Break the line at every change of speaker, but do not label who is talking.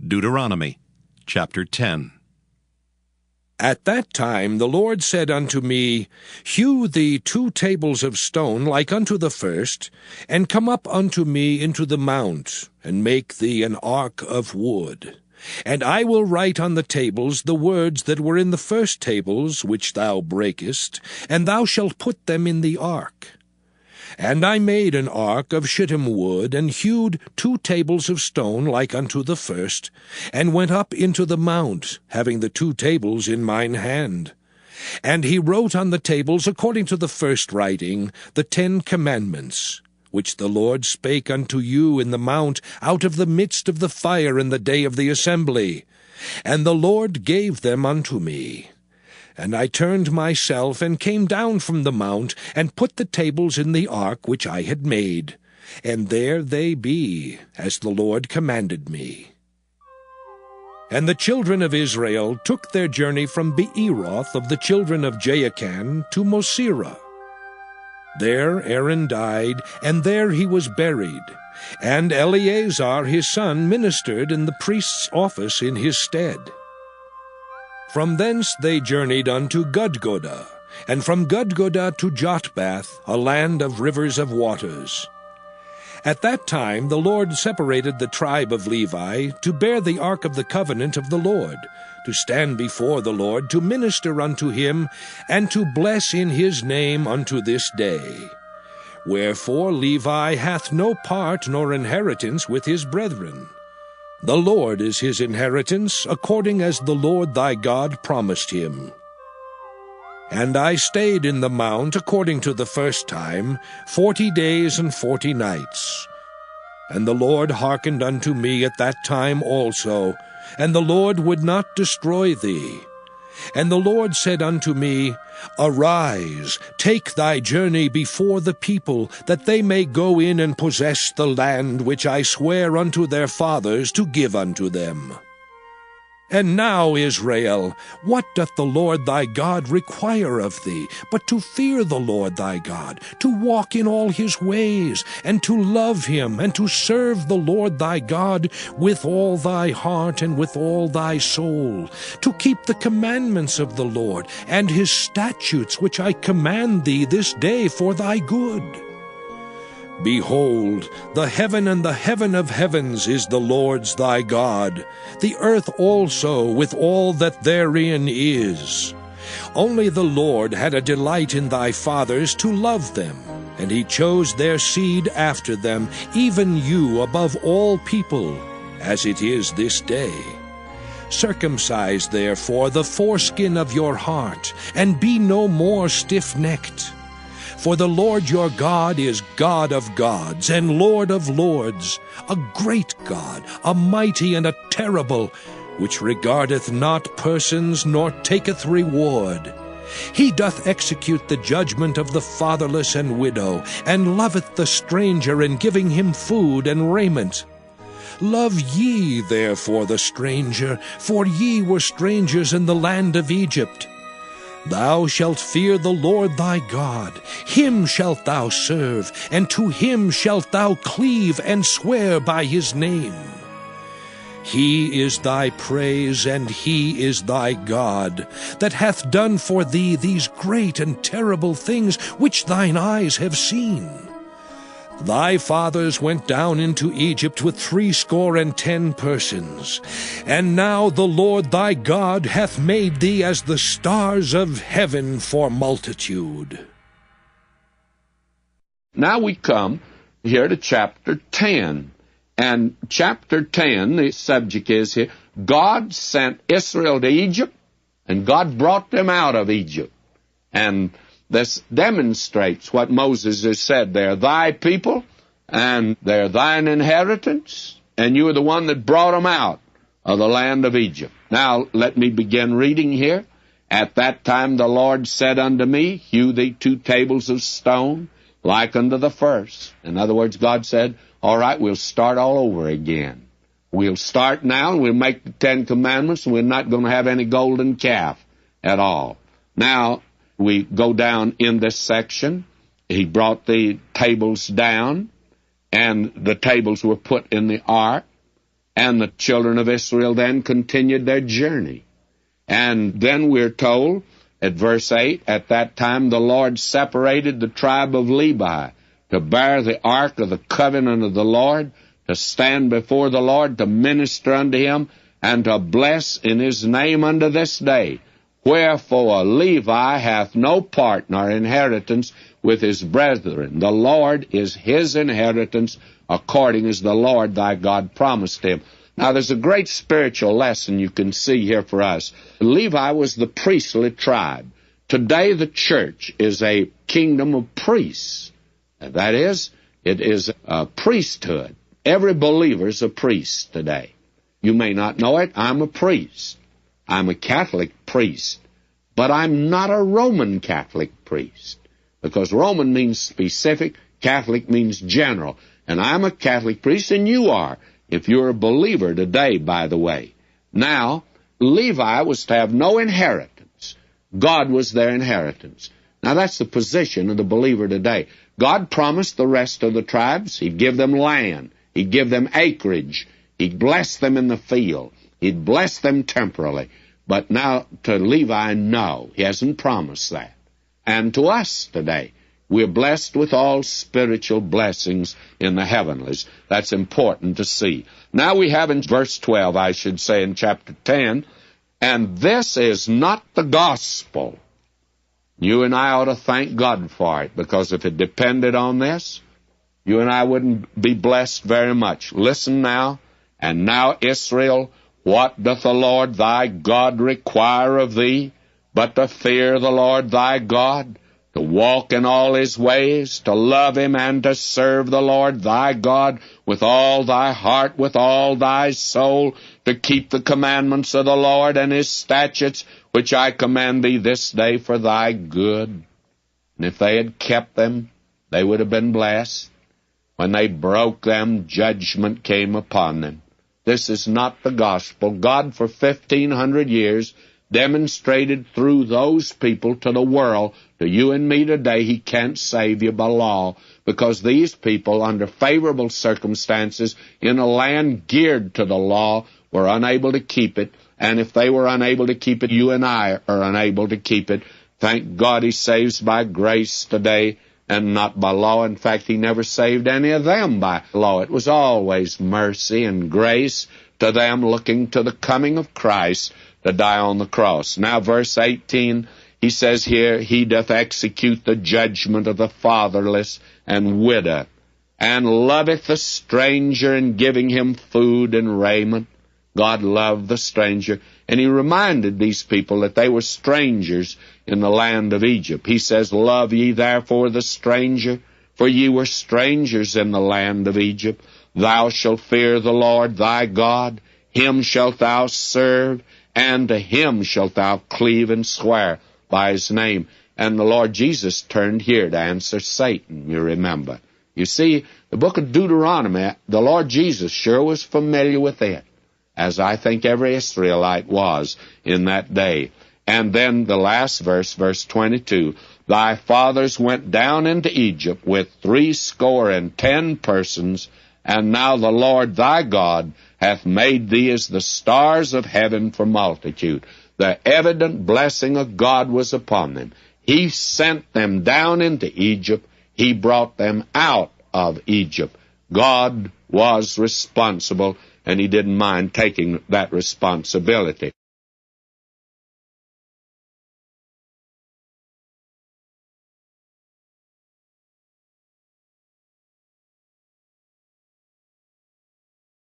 Deuteronomy chapter 10.
At that time the Lord said unto me, Hew thee 2 tables of stone like unto the first, and come up unto me into the mount, and make thee an ark of wood. And I will write on the tables the words that were in the first tables, which thou breakest, and thou shalt put them in the ark. And I made an ark of shittim wood, and hewed 2 tables of stone like unto the first, and went up into the mount, having the 2 tables in mine hand. And he wrote on the tables, according to the first writing, the 10 commandments, which the Lord spake unto you in the mount out of the midst of the fire in the day of the assembly. And the Lord gave them unto me. And I turned myself, and came down from the mount, and put the tables in the ark which I had made. And there they be, as the Lord commanded me. And the children of Israel took their journey from Beeroth of the children of Jaakan to Mosera. There Aaron died, and there he was buried. And Eleazar his son ministered in the priest's office in his stead. From thence they journeyed unto Gudgodah, and from Gudgodah to Jotbath, a land of rivers of waters. At that time the Lord separated the tribe of Levi to bear the ark of the covenant of the Lord, to stand before the Lord, to minister unto him, and to bless in his name unto this day. Wherefore Levi hath no part nor inheritance with his brethren. The Lord is his inheritance, according as the Lord thy God promised him. And I stayed in the mount, according to the first time, 40 days and 40 nights. And the Lord hearkened unto me at that time also, and the Lord would not destroy thee. And the Lord said unto me, Arise, take thy journey before the people, that they may go in and possess the land which I swear unto their fathers to give unto them. And now, Israel, what doth the Lord thy God require of thee, but to fear the Lord thy God, to walk in all his ways, and to love him, and to serve the Lord thy God with all thy heart and with all thy soul, to keep the commandments of the Lord, and his statutes which I command thee this day for thy good? Behold, the heaven and the heaven of heavens is the Lord's thy God, the earth also with all that therein is. Only the Lord had a delight in thy fathers to love them, and he chose their seed after them, even you above all people, as it is this day. Circumcise therefore the foreskin of your heart, and be no more stiff-necked. For the Lord your God is God of gods and Lord of lords, a great God, a mighty and a terrible, which regardeth not persons nor taketh reward. He doth execute the judgment of the fatherless and widow, and loveth the stranger in giving him food and raiment. Love ye therefore the stranger, for ye were strangers in the land of Egypt. Thou shalt fear the Lord thy God, him shalt thou serve, and to him shalt thou cleave and swear by his name. He is thy praise, and he is thy God, that hath done for thee these great and terrible things which thine eyes have seen. Thy fathers went down into Egypt with 70 persons, and now the Lord thy God hath made thee as the stars of heaven for multitude.
Now we come here to chapter 10. And chapter 10, the subject is here, God sent Israel to Egypt, and God brought them out of Egypt. And this demonstrates what Moses has said. They're thy people, and they're thine inheritance, and you are the one that brought them out of the land of Egypt. Now, let me begin reading here. At that time the Lord said unto me, Hew thee 2 tables of stone, like unto the first. In other words, God said, all right, we'll start all over again. We'll start now, and we'll make the 10 commandments, and we're not going to have any golden calf at all. Now, we go down in this section. He brought the tables down, and the tables were put in the ark. And the children of Israel then continued their journey. And then we're told at verse 8, at that time the Lord separated the tribe of Levi to bear the ark of the covenant of the Lord, to stand before the Lord, to minister unto him, and to bless in his name unto this day. Wherefore Levi hath no part nor inheritance with his brethren. The Lord is his inheritance, according as the Lord thy God promised him. Now, there's a great spiritual lesson you can see here for us. Levi was the priestly tribe. Today, the church is a kingdom of priests. That is, it is a priesthood. Every believer is a priest today. You may not know it. I'm a priest. I'm a Catholic priest. But I'm not a Roman Catholic priest, because Roman means specific, Catholic means general. And I'm a Catholic priest, and you are, if you're a believer today, by the way. Now, Levi was to have no inheritance. God was their inheritance. Now, that's the position of the believer today. God promised the rest of the tribes He'd give them land. He'd give them acreage. He'd bless them in the field. He'd bless them temporally. But now to Levi, no, He hasn't promised that. And to us today, we're blessed with all spiritual blessings in the heavenlies. That's important to see. Now we have in verse 12, I should say, in chapter 10, and this is not the gospel. You and I ought to thank God for it, because if it depended on this, you and I wouldn't be blessed very much. Listen now, and now Israel, what doth the Lord thy God require of thee, but to fear the Lord thy God, to walk in all His ways, to love Him, and to serve the Lord thy God with all thy heart, with all thy soul, to keep the commandments of the Lord and His statutes, which I command thee this day for thy good. And if they had kept them, they would have been blessed. When they broke them, judgment came upon them. This is not the gospel. God, for 1,500 years, demonstrated through those people to the world, to you and me today, He can't save you by law, because these people, under favorable circumstances, in a land geared to the law, were unable to keep it. And if they were unable to keep it, you and I are unable to keep it. Thank God He saves by grace today and not by law. In fact, He never saved any of them by law. It was always mercy and grace to them, looking to the coming of Christ to die on the cross. Now, verse 18, he says here, He doth execute the judgment of the fatherless and widow, and loveth the stranger, in giving him food and raiment. God loved the stranger, and He reminded these people that they were strangers in the land of Egypt. He says, Love ye therefore the stranger, for ye were strangers in the land of Egypt. Thou shalt fear the Lord thy God, Him shalt thou serve, and to Him shalt thou cleave and swear by His name. And the Lord Jesus turned here to answer Satan, you remember. You see, the book of Deuteronomy, the Lord Jesus sure was familiar with it, as I think every Israelite was in that day. And then the last verse, verse 22, Thy fathers went down into Egypt with 70 persons, and now the Lord thy God hath made thee as the stars of heaven for multitude. The evident blessing of God was upon them. He sent them down into Egypt. He brought them out of Egypt. God was responsible, and He didn't mind taking that responsibility.